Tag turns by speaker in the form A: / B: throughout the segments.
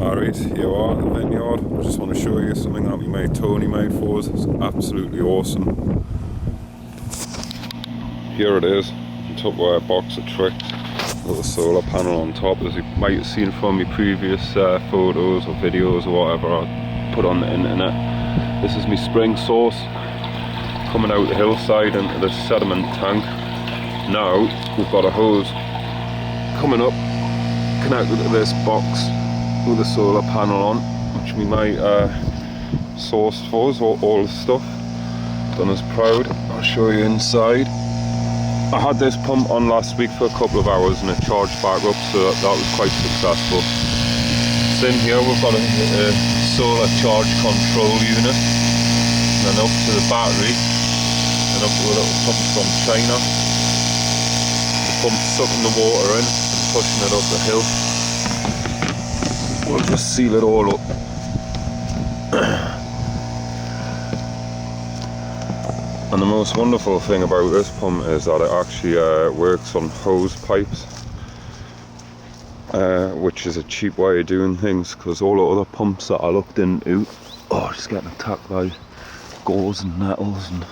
A: Alright, here we are at the Vineyard. I just want to show you something that my mate Tony made for us. It's absolutely awesome. Here it is, Tupperware box of tricks. Little solar panel on top, as you might have seen from my previous photos or videos or whatever I put on the internet. This is my spring source coming out the hillside into the sediment tank. Now we've got a hose coming up, connected to this box with a solar panel on, which we might source for us, all the stuff. Done us proud. I'll show you inside. I had this pump on last week for a couple of hours and it charged back up, so that was quite successful. So in here we've got a solar charge control unit, and then up to the battery, and up to a little pump from China. The pump's sucking the water in and pushing it up the hill. We'll just seal it all up. And the most wonderful thing about this pump is that it actually works on hose pipes, which is a cheap way of doing things, because all the other pumps that I looked into, just getting attacked by gores and nettles and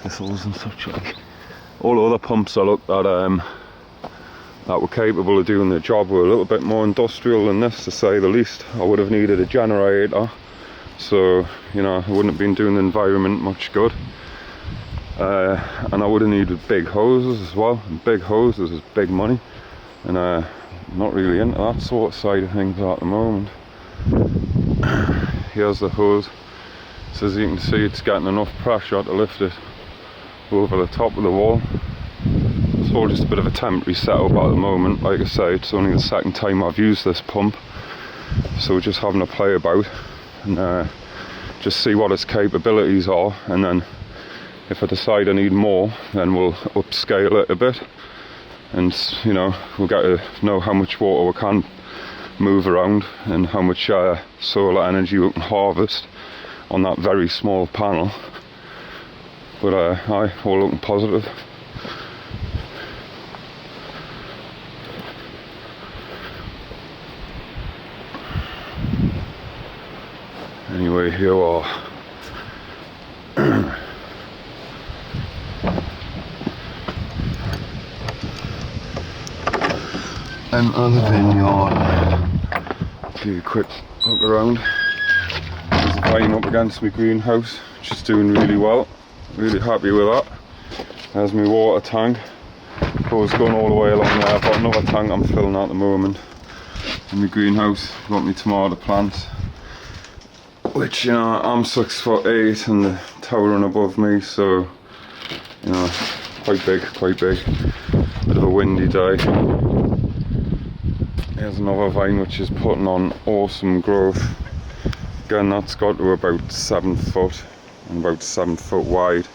A: thistles and such like. All the other pumps I looked at that were capable of doing the job were a little bit more industrial than this, to say the least. I would have needed a generator, so you know, I wouldn't have been doing the environment much good. And I would have needed big hoses as well, and big hoses is big money, and I'm not really into that sort of side of things at the moment. Here's the hose, so as you can see it's getting enough pressure to lift it over the top of the wall. It's all just a bit of a temporary setup at the moment. Like I say, it's only the second time I've used this pump, so we're just having a play about and just see what its capabilities are, and then if I decide I need more, then we'll upscale it a bit, and you know, we'll get to know how much water we can move around and how much solar energy we can harvest on that very small panel. But all looking positive. Anyway, here we are. Enter the Vineyard. Give you a quick look around. There's a vine up against my greenhouse, which is doing really well. Really happy with that. There's my water tank. Goes going all the way along there. I've got another tank I'm filling at the moment. In my greenhouse, I've got my tomato plants, which, you know, I'm 6'8" and they're towering above me, so you know, quite big. Bit of a windy day. Here's another vine which is putting on awesome growth. Again, that's got to about 7 foot and about 7 foot wide.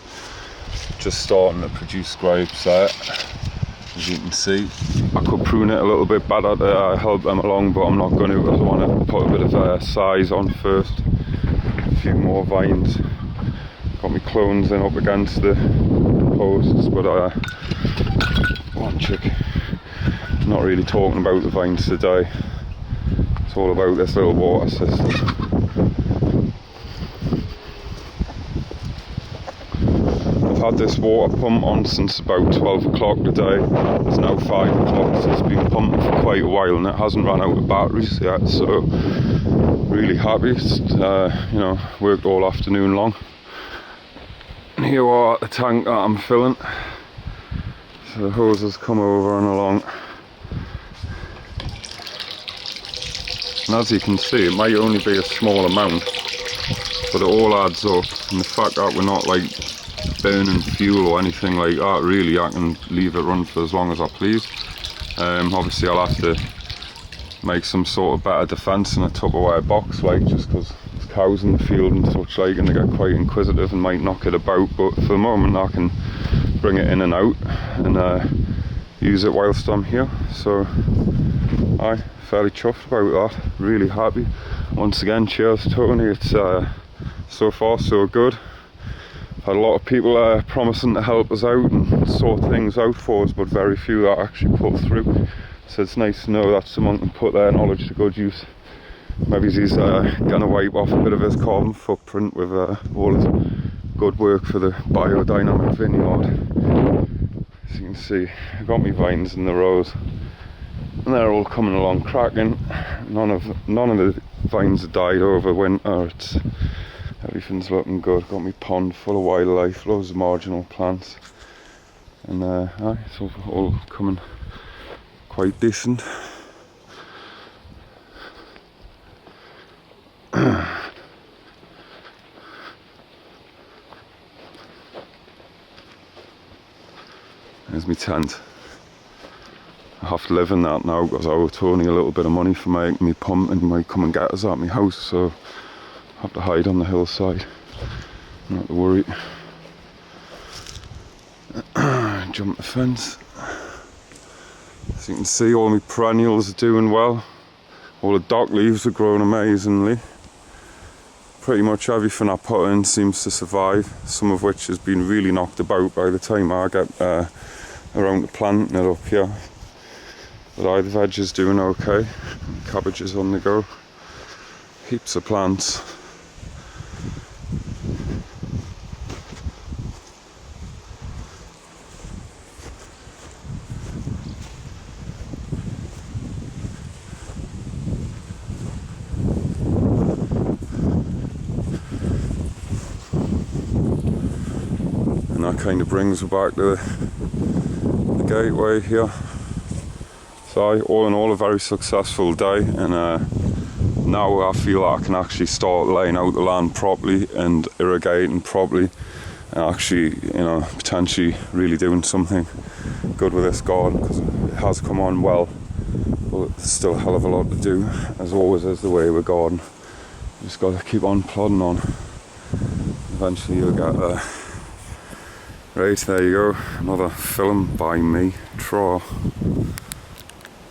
A: Just starting to produce grapes there, as you can see. I could prune it a little bit better to help them along, but I'm not going to, because I want to put a bit of size on first. A few more vines. Got my clones in up against the posts, but one chick. Not really talking about the vines today. It's all about this little water system. I've had this water pump on since about 12 o'clock today. It's now 5 o'clock, so it's been pumping for quite a while and it hasn't run out of batteries yet, so really happy. It's, you know, worked all afternoon long. And here we are at the tank that I'm filling. So the hoses come over and along. And as you can see, it might only be a small amount, but it all adds up. And the fact that we're not like burning fuel or anything like that, really, I can leave it run for as long as I please. Obviously I'll have to make some sort of better defence in a Tupperware box, like, just because there's cows in the field and such like, and they get quite inquisitive and might knock it about, but for the moment I can bring it in and out and use it whilst I'm here. So I'm fairly chuffed about that, really happy. Once again, cheers Tony, it's so far so good. Had a lot of people promising to help us out and sort things out for us, but very few that actually pull through. So it's nice to know that someone can put their knowledge to good use maybe he's gonna wipe off a bit of his carbon footprint with all his good work for the biodynamic vineyard. As you can see, I've got my vines in the rows, and they're all coming along cracking. None of the vines have died over winter. Everything's looking good. Got my pond full of wildlife, loads of marginal plants, and it's all coming quite decent. There's my tent. I have to live in that now because I owe Tony a little bit of money for making me pump, and he might come and get us at my house, so I have to hide on the hillside. Not to worry. Jump the fence. As you can see, all my perennials are doing well. All the dock leaves are growing amazingly. Pretty much everything I put in seems to survive, some of which has been really knocked about by the time I get around to planting it up here. But the veg is doing okay. Cabbage is on the go. Heaps of plants. And that kind of brings me back to the gateway here. So all in all, a very successful day, and now I feel like I can actually start laying out the land properly and irrigating properly, and actually, potentially really doing something good with this garden, because it has come on well, but there's still a hell of a lot to do, as always is the way with garden. You just got to keep on plodding on. Eventually you'll get there. Right, there you go, another film by me, Traw.